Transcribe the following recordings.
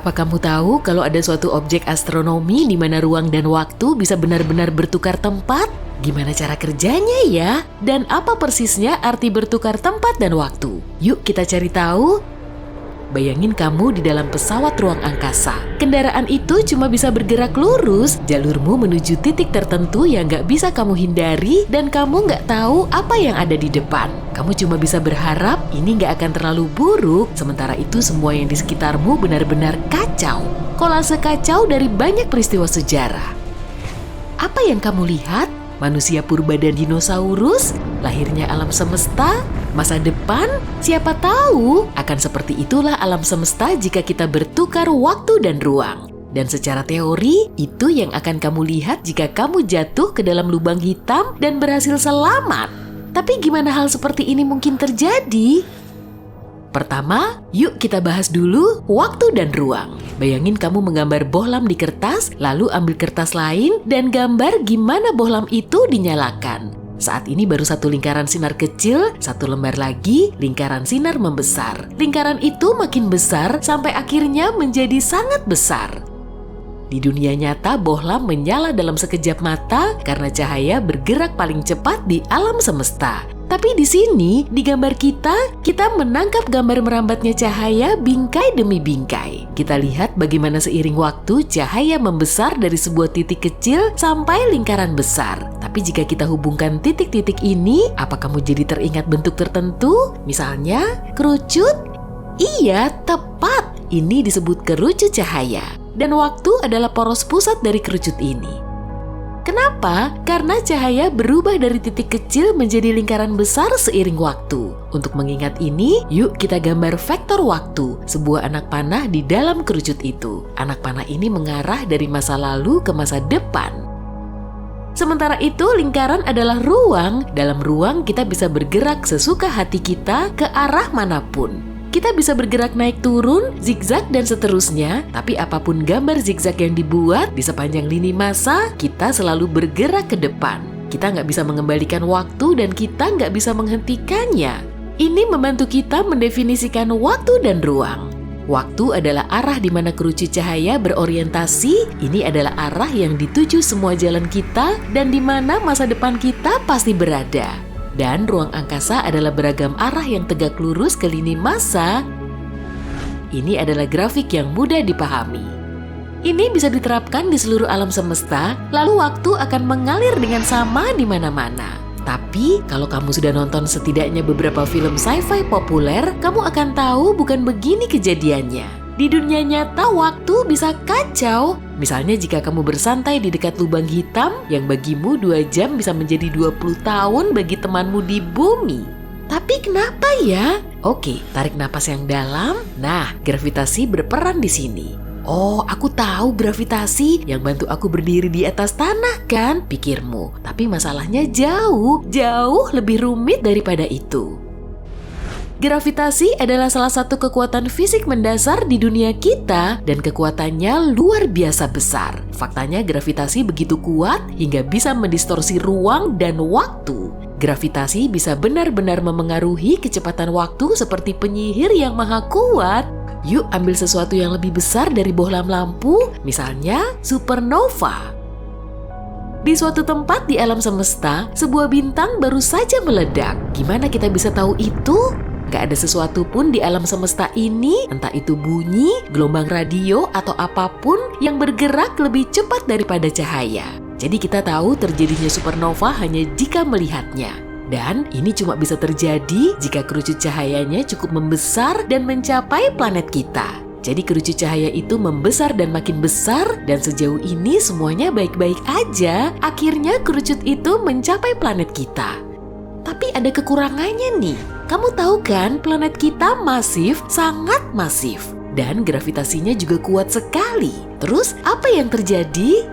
Apa kamu tahu kalau ada suatu objek astronomi di mana ruang dan waktu bisa benar-benar bertukar tempat? Gimana cara kerjanya ya? Dan apa persisnya arti bertukar tempat dan waktu? Yuk kita cari tahu. Bayangin kamu di dalam pesawat ruang angkasa. Kendaraan itu cuma bisa bergerak lurus, jalurmu menuju titik tertentu yang gak bisa kamu hindari dan kamu gak tahu apa yang ada di depan. Kamu cuma bisa berharap ini gak akan terlalu buruk, sementara itu semua yang di sekitarmu benar-benar kacau. Kolase kacau dari banyak peristiwa sejarah. Apa yang kamu lihat? Manusia purba dan dinosaurus, lahirnya alam semesta, masa depan, siapa tahu akan seperti itulah alam semesta jika kita bertukar waktu dan ruang. Dan secara teori, itu yang akan kamu lihat jika kamu jatuh ke dalam lubang hitam dan berhasil selamat. Tapi gimana hal seperti ini mungkin terjadi? Pertama, yuk kita bahas dulu waktu dan ruang. Bayangin kamu menggambar bohlam di kertas, lalu ambil kertas lain dan gambar gimana bohlam itu dinyalakan. Saat ini baru satu lingkaran sinar kecil, satu lembar lagi, lingkaran sinar membesar. Lingkaran itu makin besar sampai akhirnya menjadi sangat besar. Di dunia nyata, bohlam menyala dalam sekejap mata karena cahaya bergerak paling cepat di alam semesta. Tapi di sini, di gambar kita menangkap gambar merambatnya cahaya bingkai demi bingkai. Kita lihat bagaimana seiring waktu cahaya membesar dari sebuah titik kecil sampai lingkaran besar. Tapi jika kita hubungkan titik-titik ini, apa kamu jadi teringat bentuk tertentu? Misalnya, kerucut? Iya, tepat. Ini disebut kerucut cahaya. Dan waktu adalah poros pusat dari kerucut ini. Kenapa? Karena cahaya berubah dari titik kecil menjadi lingkaran besar seiring waktu. Untuk mengingat ini, yuk kita gambar vektor waktu, sebuah anak panah di dalam kerucut itu. Anak panah ini mengarah dari masa lalu ke masa depan. Sementara itu, lingkaran adalah ruang. Dalam ruang, kita bisa bergerak sesuka hati kita ke arah manapun. Kita bisa bergerak naik turun, zigzag dan seterusnya, tapi apapun gambar zigzag yang dibuat di sepanjang lini masa, kita selalu bergerak ke depan. Kita nggak bisa mengembalikan waktu dan kita nggak bisa menghentikannya. Ini membantu kita mendefinisikan waktu dan ruang. Waktu adalah arah di mana kerucut cahaya berorientasi, ini adalah arah yang dituju semua jalan kita dan di mana masa depan kita pasti berada. Dan ruang angkasa adalah beragam arah yang tegak lurus ke lini masa. Ini adalah grafik yang mudah dipahami. Ini bisa diterapkan di seluruh alam semesta, lalu waktu akan mengalir dengan sama di mana-mana. Tapi, kalau kamu sudah nonton setidaknya beberapa film sci-fi populer, kamu akan tahu bukan begini kejadiannya. Di dunia nyata, waktu bisa kacau. Misalnya jika kamu bersantai di dekat lubang hitam, yang bagimu 2 jam bisa menjadi 20 tahun bagi temanmu di bumi. Tapi kenapa ya? Oke, tarik napas yang dalam. Nah, gravitasi berperan di sini. Oh, aku tahu gravitasi yang bantu aku berdiri di atas tanah kan? Pikirmu. Tapi masalahnya jauh lebih rumit daripada itu. Gravitasi adalah salah satu kekuatan fisik mendasar di dunia kita dan kekuatannya luar biasa besar. Faktanya gravitasi begitu kuat hingga bisa mendistorsi ruang dan waktu. Gravitasi bisa benar-benar memengaruhi kecepatan waktu seperti penyihir yang maha kuat. Yuk ambil sesuatu yang lebih besar dari bohlam lampu, misalnya supernova. Di suatu tempat di alam semesta, sebuah bintang baru saja meledak. Gimana kita bisa tahu itu? Gak ada sesuatu pun di alam semesta ini, entah itu bunyi, gelombang radio, atau apapun yang bergerak lebih cepat daripada cahaya. Jadi kita tahu terjadinya supernova hanya jika melihatnya. Dan ini cuma bisa terjadi jika kerucut cahayanya cukup membesar dan mencapai planet kita. Jadi kerucut cahaya itu membesar dan makin besar, dan sejauh ini semuanya baik-baik aja. Akhirnya kerucut itu mencapai planet kita. Tapi ada kekurangannya nih. Kamu tahu kan planet kita masif, sangat masif. Dan gravitasinya juga kuat sekali. Terus apa yang terjadi?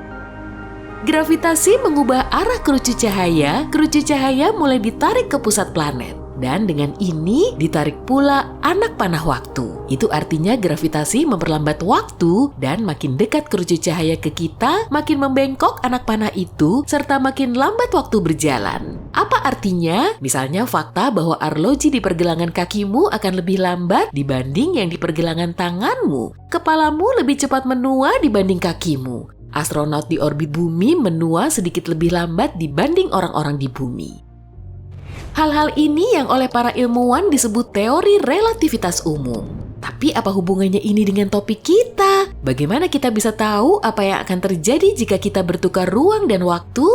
Gravitasi mengubah arah kerucut cahaya mulai ditarik ke pusat planet. Dan dengan ini ditarik pula anak panah waktu. Itu artinya gravitasi memperlambat waktu dan makin dekat kerucut cahaya ke kita, makin membengkok anak panah itu serta makin lambat waktu berjalan. Apa artinya? Misalnya fakta bahwa arloji di pergelangan kakimu akan lebih lambat dibanding yang di pergelangan tanganmu. Kepalamu lebih cepat menua dibanding kakimu. Astronot di orbit bumi menua sedikit lebih lambat dibanding orang-orang di bumi. Hal-hal ini yang oleh para ilmuwan disebut teori relativitas umum. Tapi apa hubungannya ini dengan topik kita? Bagaimana kita bisa tahu apa yang akan terjadi jika kita bertukar ruang dan waktu?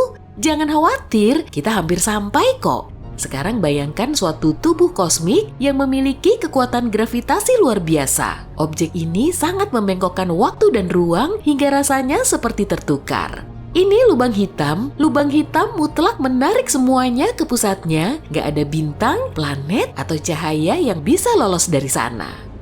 Jangan khawatir, kita hampir sampai kok. Sekarang bayangkan suatu tubuh kosmik yang memiliki kekuatan gravitasi luar biasa. Objek ini sangat membengkokkan waktu dan ruang hingga rasanya seperti tertukar. Ini lubang hitam mutlak menarik semuanya ke pusatnya, gak ada bintang, planet, atau cahaya yang bisa lolos dari sana.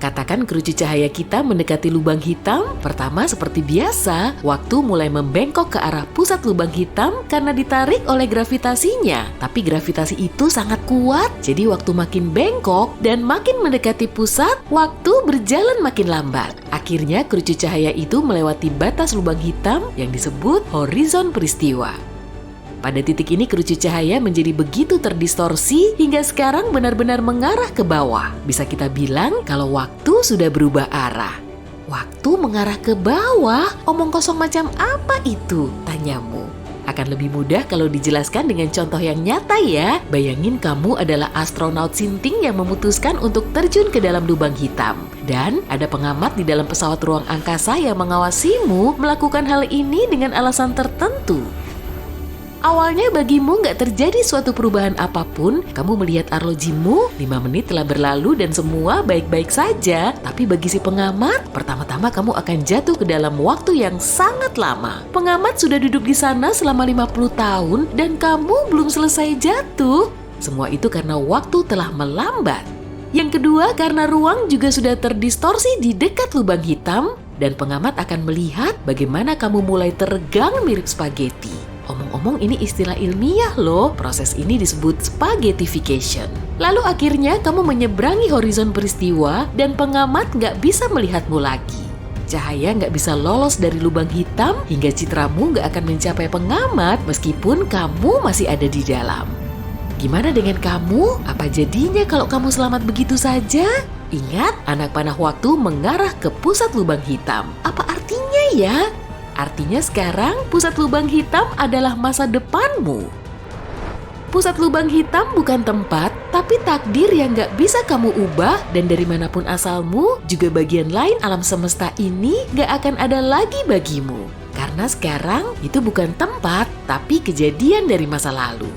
Katakan kerucut cahaya kita mendekati lubang hitam, pertama seperti biasa, waktu mulai membengkok ke arah pusat lubang hitam karena ditarik oleh gravitasinya. Tapi gravitasi itu sangat kuat, jadi waktu makin bengkok dan makin mendekati pusat, waktu berjalan makin lambat. Akhirnya kerucut cahaya itu melewati batas lubang hitam yang disebut horizon peristiwa. Pada titik ini kerucut cahaya menjadi begitu terdistorsi hingga sekarang benar-benar mengarah ke bawah. Bisa kita bilang kalau waktu sudah berubah arah. Waktu mengarah ke bawah? Omong kosong macam apa itu? Tanyamu. Akan lebih mudah kalau dijelaskan dengan contoh yang nyata ya. Bayangin kamu adalah astronot sinting yang memutuskan untuk terjun ke dalam lubang hitam. Dan ada pengamat di dalam pesawat ruang angkasa yang mengawasimu melakukan hal ini dengan alasan tertentu. Awalnya bagimu nggak terjadi suatu perubahan apapun, kamu melihat arlojimu, 5 menit telah berlalu dan semua baik-baik saja. Tapi bagi si pengamat, pertama-tama kamu akan jatuh ke dalam waktu yang sangat lama. Pengamat sudah duduk di sana selama 50 tahun dan kamu belum selesai jatuh. Semua itu karena waktu telah melambat. Yang kedua, karena ruang juga sudah terdistorsi di dekat lubang hitam dan pengamat akan melihat bagaimana kamu mulai teregang mirip spaghetti. Omong-omong ini istilah ilmiah loh, proses ini disebut spaghettification. Lalu akhirnya kamu menyeberangi horizon peristiwa dan pengamat nggak bisa melihatmu lagi. Cahaya nggak bisa lolos dari lubang hitam hingga citramu nggak akan mencapai pengamat meskipun kamu masih ada di dalam. Gimana dengan kamu? Apa jadinya kalau kamu selamat begitu saja? Ingat, anak panah waktu mengarah ke pusat lubang hitam. Apa artinya ya? Artinya sekarang pusat lubang hitam adalah masa depanmu. Pusat lubang hitam bukan tempat, tapi takdir yang gak bisa kamu ubah dan dari manapun asalmu, juga bagian lain alam semesta ini gak akan ada lagi bagimu. Karena sekarang itu bukan tempat, tapi kejadian dari masa lalu.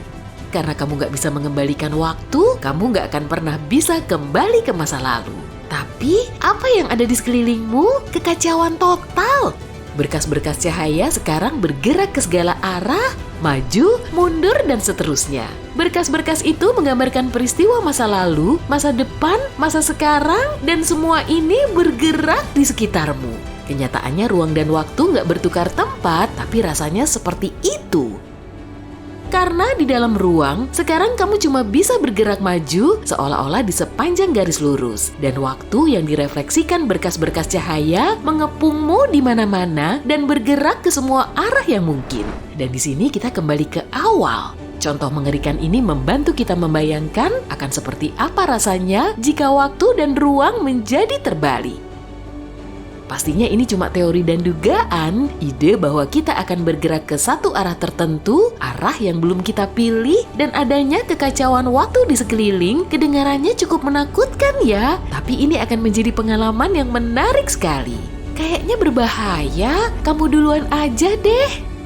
Karena kamu gak bisa mengembalikan waktu, kamu gak akan pernah bisa kembali ke masa lalu. Tapi apa yang ada di sekelilingmu? Kekacauan total. Berkas-berkas cahaya sekarang bergerak ke segala arah, maju, mundur, dan seterusnya. Berkas-berkas itu menggambarkan peristiwa masa lalu, masa depan, masa sekarang, dan semua ini bergerak di sekitarmu. Kenyataannya ruang dan waktu nggak bertukar tempat, tapi rasanya seperti itu. Karena di dalam ruang, sekarang kamu cuma bisa bergerak maju seolah-olah di sepanjang garis lurus. Dan waktu yang direfleksikan berkas-berkas cahaya mengepungmu di mana-mana dan bergerak ke semua arah yang mungkin. Dan di sini kita kembali ke awal. Contoh mengerikan ini membantu kita membayangkan akan seperti apa rasanya jika waktu dan ruang menjadi terbalik. Pastinya ini cuma teori dan dugaan, ide bahwa kita akan bergerak ke satu arah tertentu, arah yang belum kita pilih, dan adanya kekacauan waktu di sekeliling, kedengarannya cukup menakutkan ya, tapi ini akan menjadi pengalaman yang menarik sekali. Kayaknya berbahaya, kamu duluan aja deh.